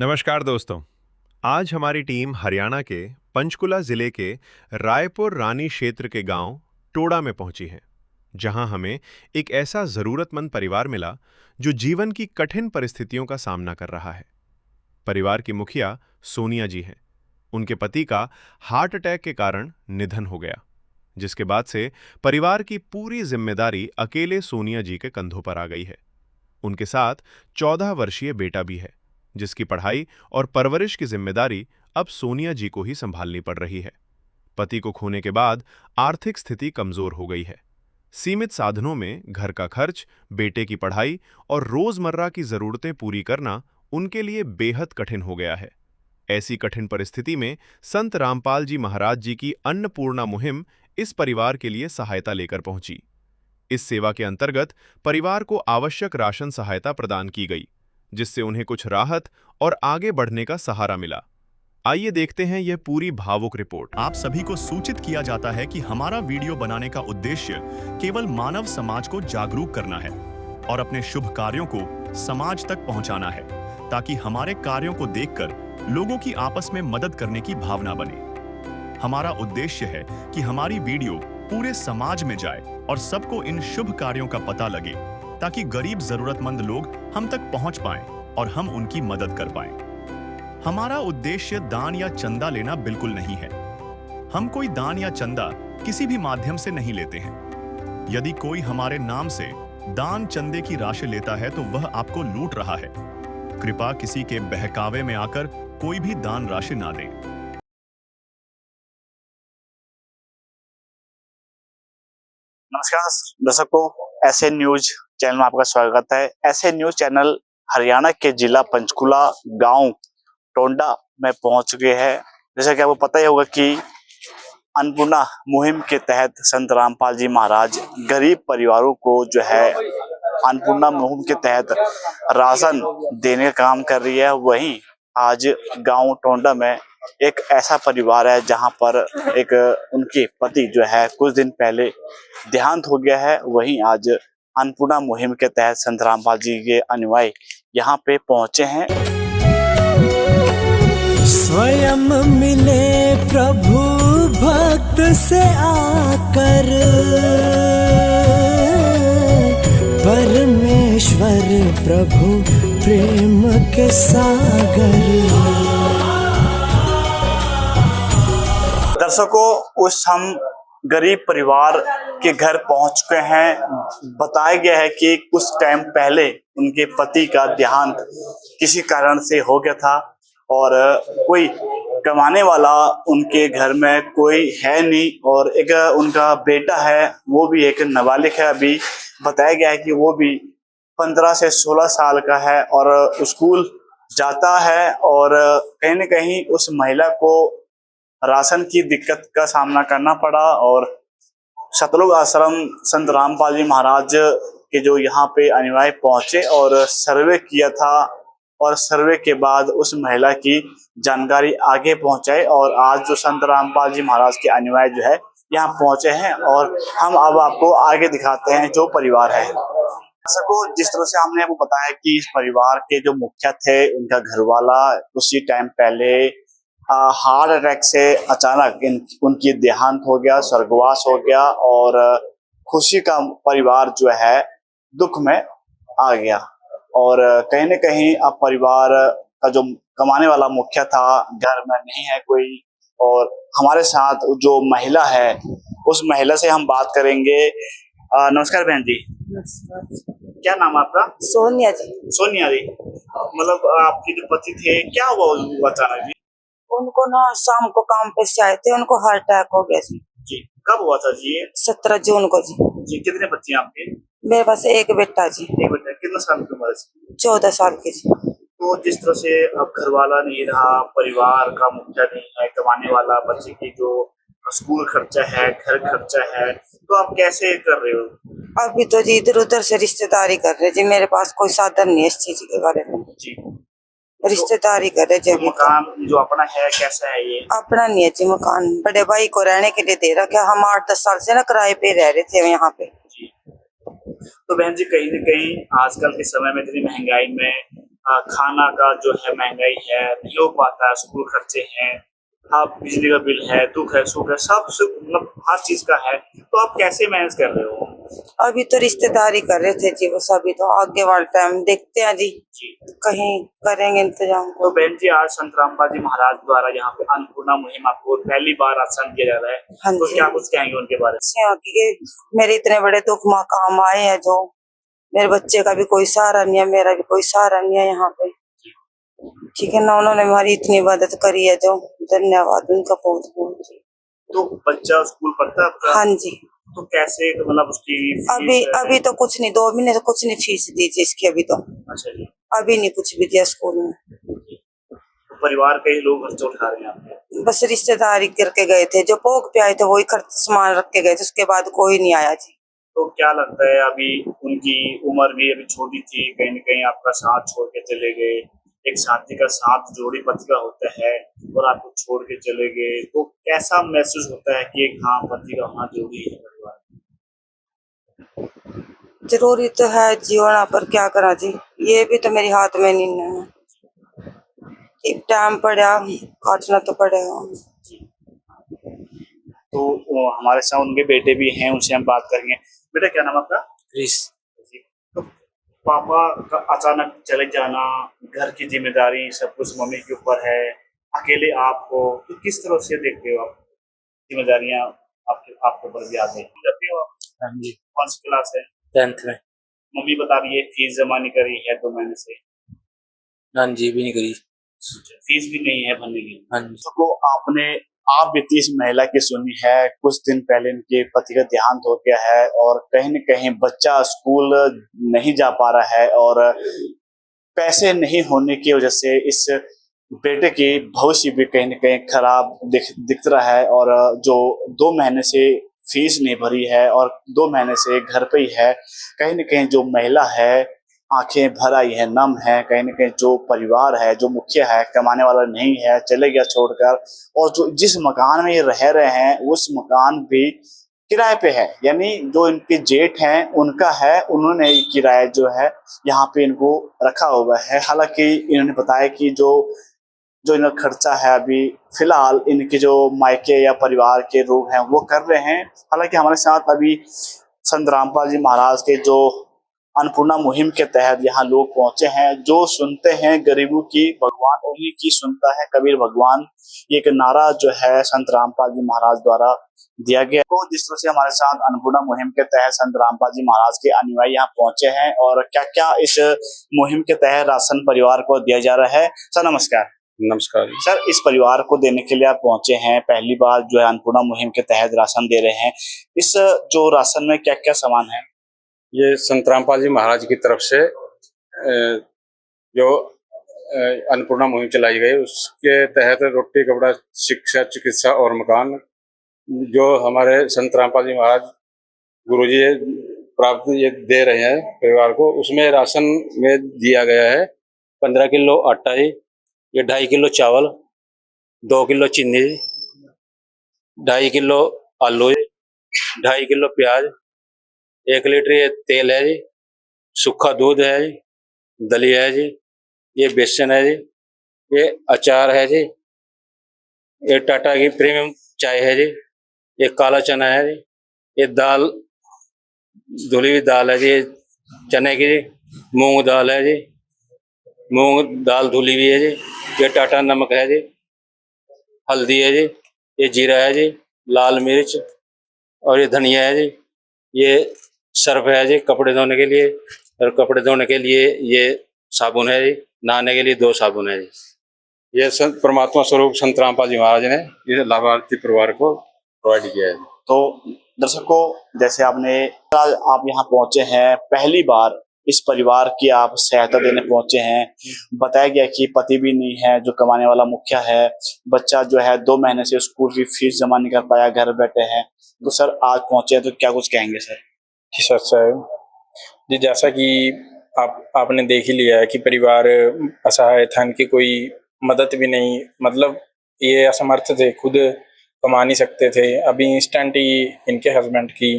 नमस्कार दोस्तों। आज हमारी टीम हरियाणा के पंचकुला जिले के रायपुर रानी क्षेत्र के गांव टोडा में पहुंची है, जहां हमें एक ऐसा जरूरतमंद परिवार मिला जो जीवन की कठिन परिस्थितियों का सामना कर रहा है। परिवार की मुखिया सोनिया जी हैं। उनके पति का हार्ट अटैक के कारण निधन हो गया, जिसके बाद से परिवार की पूरी जिम्मेदारी अकेले सोनिया जी के कंधों पर आ गई है। उनके साथ 14 वर्षीय बेटा भी है, जिसकी पढ़ाई और परवरिश की जिम्मेदारी अब सोनिया जी को ही संभालनी पड़ रही है। पति को खोने के बाद आर्थिक स्थिति कमजोर हो गई है। सीमित साधनों में घर का खर्च, बेटे की पढ़ाई और रोजमर्रा की जरूरतें पूरी करना उनके लिए बेहद कठिन हो गया है। ऐसी कठिन परिस्थिति में संत रामपाल जी महाराज जी की अन्नपूर्णा मुहिम इस परिवार के लिए सहायता लेकर पहुंची। इस सेवा के अंतर्गत परिवार को आवश्यक राशन सहायता प्रदान की गई, जिससे उन्हें कुछ राहत और आगे बढ़ने का सहारा मिला। आइए देखते हैं यह पूरी भावुक रिपोर्ट। आप सभी को सूचित किया जाता है कि हमारा वीडियो बनाने का उद्देश्य केवल मानव समाज को जागरूक करना है और अपने शुभ कार्यों को समाज तक पहुंचाना है, ताकि हमारे कार्यों को देखकर लोगों की आपस में मदद करने की भावना बने। हमारा उद्देश्य है कि हमारी वीडियो पूरे समाज में जाए और सबको इन शुभ कार्यों का पता लगे, ताकि गरीब जरूरतमंद लोग हम तक पहुंच पाएं और हम उनकी मदद कर पाएं। हमारा उद्देश्य दान या चंदा लेना बिल्कुल नहीं है। हम कोई दान या चंदा किसी भी माध्यम से नहीं लेते हैं। यदि कोई हमारे नाम से दान चंदे की राशि लेता है तो वह आपको लूट रहा है। कृपया किसी के बहकावे में आकर कोई भी दान राशि ना दें। नमस्कार दर्शकों, ऐसे न्यूज चैनल में आपका स्वागत है। ऐसे न्यूज चैनल हरियाणा के जिला पंचकुला गांव टोंडा में पहुंच गए हैं। जैसा कि आपको पता ही होगा कि अन्नपूर्णा मुहिम के तहत संत रामपाल जी महाराज गरीब परिवारों को जो है अन्नपूर्णा मुहिम के तहत राशन देने का काम कर रही है। वहीं आज गांव टोंडा में एक ऐसा परिवार है जहां पर एक उनके पति जो है कुछ दिन पहले देहांत हो गया है। वहीं आज अन्नपूर्णा मुहिम के तहत संत रामपाल जी के अनुयायी यहाँ पे पहुंचे हैं। स्वयं मिले प्रभु भक्त से आकर, परमेश्वर प्रभु प्रेम के सागर। दर्शकों, उस हम गरीब परिवार के घर पहुंच चुके हैं। बताया गया है कि कुछ टाइम पहले उनके पति का देहांत किसी कारण से हो गया था और कोई कमाने वाला उनके घर में कोई है नहीं, और एक उनका बेटा है, वो भी एक नाबालिग है। अभी बताया गया है कि वो भी 15 से 16 साल का है और स्कूल जाता है, और कहीं न कहीं उस महिला को राशन की दिक्कत का सामना करना पड़ा। और सतलुज आश्रम संत रामपाल जी महाराज के जो यहाँ पे अनुयायी पहुंचे और सर्वे किया था, और सर्वे के बाद उस महिला की जानकारी आगे पहुंचाई, और आज जो संत रामपाल जी महाराज के अनुयायी जो है यहाँ पहुंचे हैं, और हम अब आपको आगे दिखाते हैं जो परिवार है। सबको जिस तरह से हमने आपको बताया कि इस परिवार के जो मुखिया थे, उनका घरवाला उसी टाइम पहले हार्ट अटैक से अचानक उनकी देहांत हो गया, स्वर्गवास हो गया, और खुशी का परिवार जो है दुख में आ गया। और कहीं न कहीं अब परिवार का जो कमाने वाला मुखिया था घर में नहीं है कोई, और हमारे साथ जो महिला है उस महिला से हम बात करेंगे। नमस्कार बहन जी। क्या नाम है आपका? सोनिया जी। सोनिया जी, मतलब आपके जो पति थे क्या हुआ अचानक जी? उनको ना शाम को काम पे से आए थे, उनको हार्ट अटैक हो गया जी। जी, कब हुआ था जी? 17 जून को जी। जी, कितने बच्चे हैं आपके? मेरे पास एक बेटा जी। एक बेटा। कितना साल की उम्र है? 14 साल की जी। तो जिस तरह से अब घर वाला नहीं रहा, परिवार का मुखिया नहीं है, कमाने वाला, बच्चे की जो स्कूल खर्चा है, घर खर्चा है, तो आप कैसे कर रहे हो? अभी तो जी इधर उधर से रिश्तेदारी कर रहे जी। मेरे पास कोई साधन नहीं है इस चीज के बारे में जी। रिश्तेदारी कर रहे जी। मकान जो अपना है कैसा है? ये अपना नहीं है जी मकान, बड़े भाई को रहने के लिए दे रखा। हम 8-10 साल से ना किराए पे रह रहे थे यहाँ पे जी। तो बहन जी, कहीं न कहीं आजकल के समय में इतनी महंगाई में खाना का जो है महंगाई है, नहीं हो पाता है, स्कूल खर्चे हैं, आप बिजली का बिल है, दुख है, सुख है, मतलब हर चीज का है। तो आप कैसे मैनेज कर रहे हो? अभी तो रिश्तेदारी कर रहे थे जी, बस अभी तो आगे वाला टाइम देखते हैं जी, जी। कहीं करेंगे इंतजाम। तो बहन जी, आज संत रामपाल जी महाराज द्वारा यहाँ पे अन्नपूर्णा मुहिम आपको पहली बार राशन दिया जा रहा है, हाँ तो जी। क्या कुछ कहेंगे उनके बारे में? यहाँ की मेरे इतने बड़े दुख माँ काम आए हैं, जो मेरे बच्चे का भी कोई सहारा नहीं है, मेरा भी कोई सहारा नहीं है यहाँ पे, ठीक है ना। उन्होंने हमारी इतनी मदद करी है, जो धन्यवाद उनका बहुत बहुत। तो बच्चा स्कूल पढ़ता है आपका? हाँ जी। तो कैसे, तो मतलब उसकी अभी तो कुछ नहीं, 2 महीने से कुछ नहीं फीस दी थी इसकी अभी तो। अच्छा जी। अभी नहीं कुछ भी दिया स्कूल में। तो परिवार के ही लोग खर्च उठा रहे हैं आपके? बस रिश्तेदारी करके गए थे, जो पोग पे आए थे वही खर्च सामान रख के गए थे, उसके बाद कोई नहीं आया जी। तो क्या लगता है, अभी उनकी उम्र भी अभी छोटी थी, कहीं न कहीं आपका साथ छोड़ के चले गए, एक साथी का साथ जोड़ी पति का होता है और आपको छोड़ के चले गए, तो कैसा महसूस होता है कि एक हाँ, पति का वहाँ जोड़ी है परिवार? जरूरी तो है जीवन, पर क्या करा जी, ये भी तो मेरे हाथ में नहीं है, एक टाइम पड़ा काटना तो पड़ेगा। तो हमारे साथ उनके बेटे भी हैं, उनसे हम बात करेंगे। बेटा, क्या नाम है आपका? क्रिस। तो पापा का अचानक चले जाना, घर की जिम्मेदारी सब कुछ मम्मी के ऊपर है, अकेले आपको, तो किस तरह से देखते हो आप जिम्मेदारियां आपके ऊपर भी आते हैं? जाते हो आप? हाँ जी। कौन सी क्लास है? 10th में। मम्मी बता रही है फीस जमा नहीं करी है 2 महीने से। हाँ जी, भी नहीं करी। फीस भी नहीं है भरने की। हाँ जी। तो आप बीती इस महिला की सुनी है, कुछ दिन पहले इनके पति का देहांत हो गया है और कहीं न कहीं बच्चा स्कूल नहीं जा पा रहा है और पैसे नहीं होने की वजह से इस बेटे की भविष्य भी कहीं न कहीं खराब दिख रहा है और जो 2 महीने से फीस नहीं भरी है और 2 महीने से घर पे ही है, कहीं न कहीं जो महिला है आंखें भर आई है, नम है, कहीं न कहीं जो परिवार है, जो मुखिया है, कमाने वाला नहीं है, चले गया छोड़कर, और जो जिस मकान में ये रह रहे हैं, उस मकान भी किराए पे है, यानी जो इनके जेठ हैं, उनका है, उन्होंने किराया जो है यहाँ पे इनको रखा हुआ है। हालाँकि इन्होंने बताया कि जो जो इनका खर्चा है अभी फिलहाल इनके जो मायके या परिवार के लोग हैं, वो कर रहे हैं। हालाँकि हमारे साथ अभी संत रामपाल जी महाराज के जो अन्नपूर्णा मुहिम के तहत यहाँ लोग पहुंचे हैं, जो सुनते हैं गरीबों की, भगवान उन्हीं की सुनता है कबीर भगवान, ये एक नारा जो है संत रामपाल जी महाराज द्वारा दिया गया। तो जिस तरह से हमारे साथ अन्नपूर्णा मुहिम के तहत संत रामपाल जी महाराज के अनुयायी यहाँ पहुंचे हैं और क्या क्या इस मुहिम के तहत राशन परिवार को दिया जा रहा है। सर नमस्कार। नमस्कार सर, इस परिवार को देने के लिए आप पहुंचे हैं, पहली बार जो है अन्नपूर्णा मुहिम के तहत राशन दे रहे हैं, इस जो राशन में क्या क्या सामान है? ये संत रामपाल जी महाराज की तरफ से जो अन्नपूर्णा मुहिम चलाई गई, उसके तहत रोटी, कपड़ा, शिक्षा, चिकित्सा और मकान जो हमारे संत रामपाल जी महाराज गुरुजी प्राप्त ये दे रहे हैं परिवार को, उसमें राशन में दिया गया है 15 किलो आटा, ये 2.5 किलो चावल, 2 किलो चीनी, 2.5 किलो आलू, 2.5 किलो प्याज, 1 लीटर ये तेल है जी, सूखा दूध है जी, दलिया है जी, ये बेसन है जी, ये अचार है जी, ये टाटा की प्रीमियम चाय है जी, ये काला चना है जी, ये दाल, धुली हुई दाल है जी, चने की, मूंग दाल है जी, मूंग दाल धुली हुई है जी, ये टाटा नमक है जी, हल्दी है जी, ये जीरा है जी, लाल मिर्च और ये धनिया है जी, ये सर्फ है जी कपड़े धोने के लिए, और कपड़े धोने के लिए ये साबुन है जी, नहाने के लिए 2 साबुन है जी। ये संत परमात्मा स्वरूप संत रामपाल जी महाराज ने ये लाभार्थी परिवार को प्रोवाइड किया है। तो दर्शकों, जैसे आज आप यहाँ पहुंचे हैं, पहली बार इस परिवार की आप सहायता देने पहुंचे हैं। बताया गया कि पति भी नहीं है, जो कमाने वाला मुखिया है, बच्चा जो है 2 महीने से स्कूल की फीस जमा नहीं कर पाया, घर बैठे हैं। तो सर आज पहुंचे तो क्या कुछ कहेंगे सर? जी सर साहब जी, जैसा कि आपने देख ही लिया है कि परिवार असहाय था, इनकी कोई मदद भी नहीं, मतलब ये असमर्थ थे, खुद कमा नहीं सकते थे। अभी इंस्टेंट ही इनके हस्बैंड की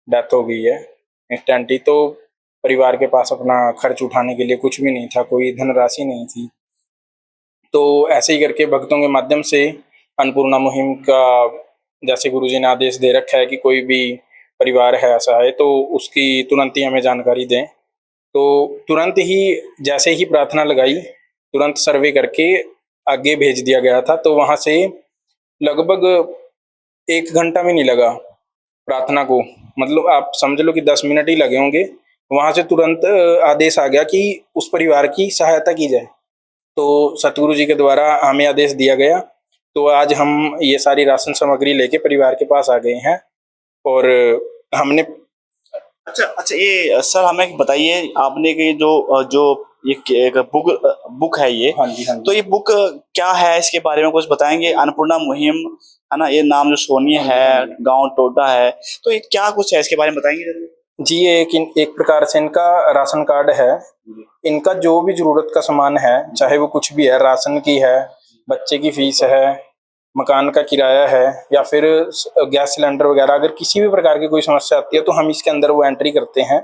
डेथ हो गई है, इंस्टेंट ही। तो परिवार के पास अपना खर्च उठाने के लिए कुछ भी नहीं था, कोई धनराशि नहीं थी। तो ऐसे ही करके भक्तों के माध्यम से अन्नपूर्णा मुहिम का जैसे गुरुजी ने आदेश दे रखा है कि कोई भी परिवार है असहाय तो उसकी तुरंत ही हमें जानकारी दें। तो तुरंत ही जैसे ही प्रार्थना लगाई, तुरंत सर्वे करके आगे भेज दिया गया था। तो वहाँ से लगभग 1 घंटा भी नहीं लगा प्रार्थना को, मतलब आप समझ लो कि 10 मिनट ही लगे होंगे। वहाँ से तुरंत आदेश आ गया कि उस परिवार की सहायता की जाए। तो सतगुरु जी के द्वारा हमें आदेश दिया गया। तो आज हम ये सारी राशन सामग्री लेके परिवार के पास आ गए हैं और हमने अच्छा, ये सर हमें बताइए, आपने कि जो ये एक बुक है ये, हाँ जी, तो ये बुक क्या है, इसके बारे में कुछ बताएंगे? अन्नपूर्णा मुहिम है ना, ये नाम जो सोनिया है, गांव टोडा है, तो ये क्या कुछ है, इसके बारे में बताएंगे जी। ये एक प्रकार से इनका राशन कार्ड है। इनका जो भी जरूरत का सामान है, चाहे वो कुछ भी है, राशन की है, बच्चे की फीस है, मकान का किराया है, या फिर गैस सिलेंडर वगैरह, अगर किसी भी प्रकार की कोई समस्या आती है तो हम इसके अंदर वो एंट्री करते हैं।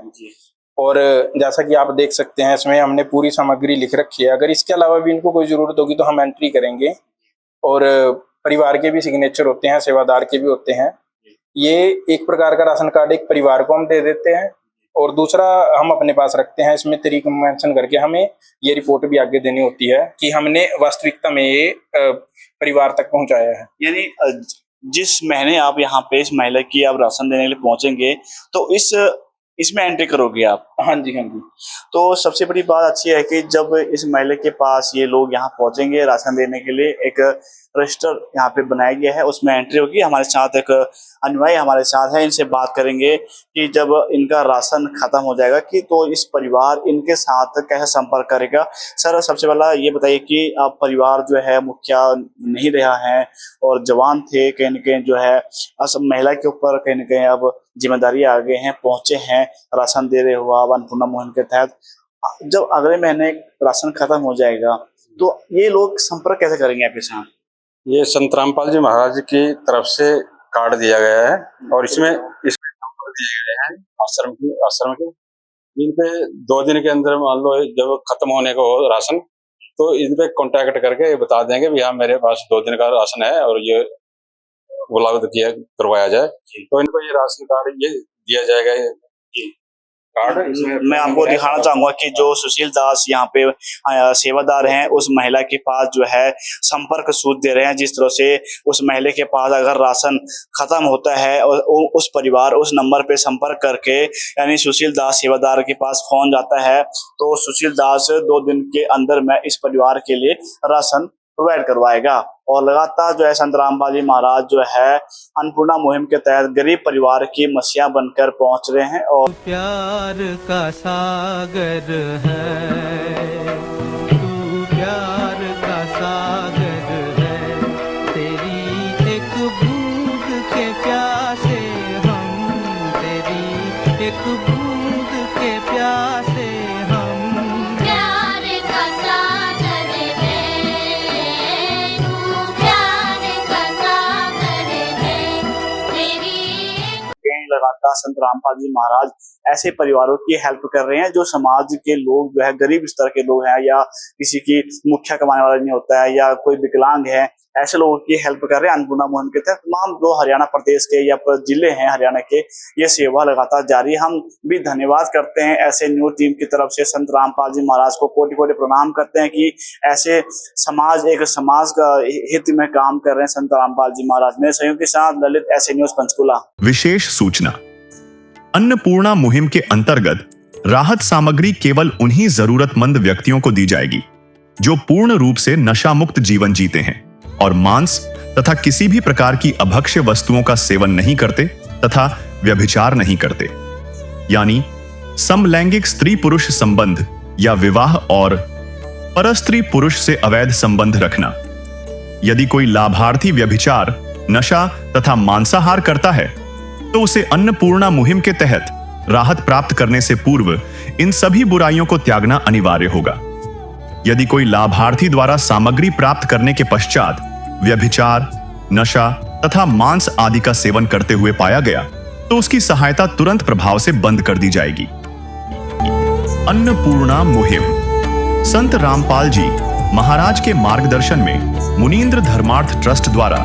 और जैसा कि आप देख सकते हैं, इसमें हमने पूरी सामग्री लिख रखी है। अगर इसके अलावा भी इनको कोई जरूरत होगी तो हम एंट्री करेंगे। और परिवार के भी सिग्नेचर होते हैं, सेवादार के भी होते हैं। ये एक प्रकार का राशन कार्ड एक परिवार को हम दे देते हैं और दूसरा हम अपने पास रखते हैं। इसमें तरीक मेंशन करके हमें ये रिपोर्ट भी आगे देनी होती है कि हमने वास्तविकता में ये परिवार तक पहुंचाया है। यानी जिस महीने आप यहाँ पे इस महिला की आप राशन देने के लिए पहुंचेंगे तो इसमें एंट्री करोगे आप? हाँ जी, हाँ जी। तो सबसे बड़ी बात अच्छी है कि जब इस महिला के पास ये लोग यहाँ पहुंचेंगे राशन देने के लिए, एक रजिस्टर यहाँ पे बनाया गया है, उसमें एंट्री होगी। हमारे साथ एक अनुयायी हमारे साथ है, इनसे बात करेंगे कि जब इनका राशन खत्म हो जाएगा कि तो इस परिवार इनके साथ कैसे संपर्क करेगा। सर, सबसे पहला ये बताइए कि आप परिवार जो है मुखिया नहीं रहा है और जवान थे, कहीं न कहीं जो है महिला के ऊपर कहीं न कहीं अब जिम्मेदारी आ गए हैं, पहुंचे हैं, राशन दे रहे हो आप अन्नपूर्णा मुहिम के तहत। जब अगले महीने राशन खत्म हो जाएगा तो ये लोग संपर्क कैसे करेंगे आपके साथ? ये संत रामपाल जी महाराज की तरफ से कार्ड दिया गया है और इसमें नंबर दिए गए हैं आश्रम के। इन पे 2 दिन के अंदर मान लो जब खत्म होने को हो राशन तो इन पे कांटेक्ट करके बता देंगे भी हाँ मेरे पास 2 दिन का राशन है और ये उपलब्ध करवाया जाए। तो इनको ये राशन कार्ड ये दिया जाएगा। कार्ड मैं आपको दिखाना चाहूंगा कि जो सुशील दास यहाँ पे सेवादार हैं, उस महिला के पास जो है संपर्क सूत्र दे रहे हैं। जिस तरह से उस महिला के पास अगर राशन खत्म होता है और उस परिवार उस नंबर पे संपर्क करके यानी सुशील दास सेवादार के पास फोन जाता है तो सुशील दास 2 दिन के अंदर में इस परिवार के लिए राशन प्रोवाइड करवाएगा। और लगातार जो है संत रामपाल जी महाराज जो है अन्नपूर्णा मुहिम के तहत गरीब परिवार की मसीहा बनकर पहुंच रहे हैं। और प्यार का सागर है, तू प्यार का सागर है, तेरी एक बूंद के प्यासे हम, तेरी एक बूंद के प्यासे हम। लगातार संत रामपाल जी महाराज ऐसे परिवारों की हेल्प कर रहे हैं जो समाज के लोग जो है गरीब स्तर के लोग हैं या किसी की मुखिया कमाने वाला नहीं होता है या कोई विकलांग है, ऐसे लोगों की हेल्प कर रहे हैं। अन्नपूर्णा मुहिम के तहत तमाम जो हरियाणा प्रदेश के या जिले हैं हरियाणा के, ये सेवा लगातार जारी है। हम भी धन्यवाद करते हैं ऐसे न्यूज टीम की तरफ से संत रामपाल जी महाराज को कोटि कोटि प्रणाम करते हैं कि ऐसे समाज का हित में काम कर रहे हैं संत रामपाल जी महाराज। मेरे सहयोग के साथ ललित, ऐसे न्यूज पंचकुला। विशेष सूचना, अन्नपूर्णा मुहिम के अंतर्गत राहत सामग्री केवल उन्हीं जरूरतमंद व्यक्तियों को दी जाएगी जो पूर्ण रूप से नशा मुक्त जीवन जीते हैं और मांस तथा किसी भी प्रकार की अभक्ष्य वस्तुओं का सेवन नहीं करते तथा व्यभिचार नहीं करते, यानी समलैंगिक स्त्री पुरुष संबंध या विवाह और परस्त्री पुरुष से अवैध संबंध रखना। यदि कोई लाभार्थी व्यभिचार, नशा तथा मांसाहार करता है तो उसे अन्नपूर्णा मुहिम के तहत राहत प्राप्त करने से पूर्व इन सभी बुराइयों को त्यागना अनिवार्य होगा। यदि कोई लाभार्थी द्वारा सामग्री प्राप्त करने के पश्चात व्यभिचार, नशा तथा मांस आदि का सेवन करते हुए पाया गया तो उसकी सहायता तुरंत प्रभाव से बंद कर दी जाएगी। अन्नपूर्णा मुहिम। संत रामपाल जी महाराज के मार्गदर्शन में मुनींद्र धर्मार्थ ट्रस्ट द्वारा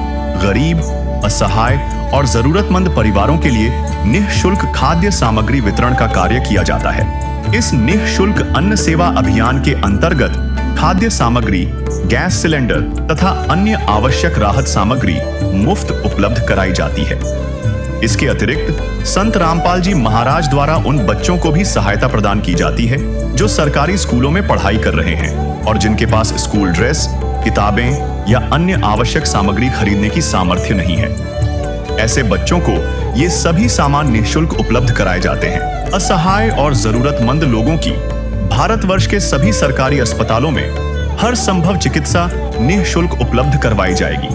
गरीब, असहाय और जरूरतमंद परिवारों के लिए निःशुल्क खाद्य सामग्री वितरण का कार्य किया जाता है। इस निःशुल्क अन्न सेवा अभियान के अंतर्गत खाद्य सामग्री, गैस सिलेंडर तथा अन्य आवश्यक राहत सामग्री मुफ्त उपलब्ध कराई जाती है। इसके अतिरिक्त संत रामपाल जी महाराज द्वारा उन बच्चों को भी सहायता प्रदान की जाती है जो सरकारी स्कूलों में पढ़ाई कर रहे हैं और जिनके पास स्कूल ड्रेस, किताबें या अन्य आवश्यक सामग्री खरीदने की सामर्थ्य नहीं है। ऐसे बच्चों को ये सभी सामान निःशुल्क उपलब्ध कराए जाते हैं। असहाय और जरूरतमंद लोगों की भारतवर्ष के सभी सरकारी अस्पतालों में हर संभव चिकित्सा निःशुल्क उपलब्ध करवाई जाएगी,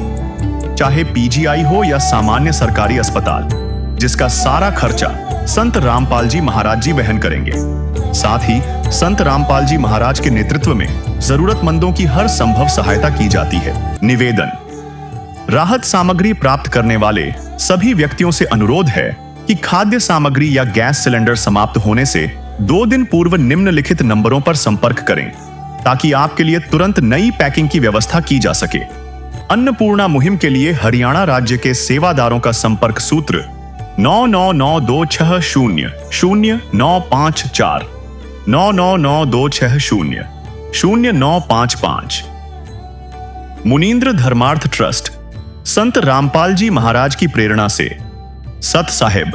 चाहे पीजीआई हो या सामान्य सरकारी अस्पताल, जिसका सारा खर्चा संत रामपाल जी महाराज जी वहन करेंगे। साथ ही संत रामपाल जी महाराज के नेतृत्व में जरूरतमंदों की हर संभव सहायता की जाती है। निवेदन: राहत सामग्री प्राप्त करने वाले सभी व्यक्तियों से अनुरोध है कि खाद्य सामग्री या गैस सिलेंडर समाप्त होने से 2 दिन पूर्व निम्नलिखित नंबरों पर संपर्क करें ताकि आपके लिए तुरंत नई पैकिंग की व्यवस्था की जा सके। अन्नपूर्णा मुहिम के लिए हरियाणा राज्य के सेवादारों का संपर्क सूत्र 9992600954 9992600955। मुनींद्र धर्मार्थ ट्रस्ट संत रामपाल जी महाराज की प्रेरणा से सत साहिब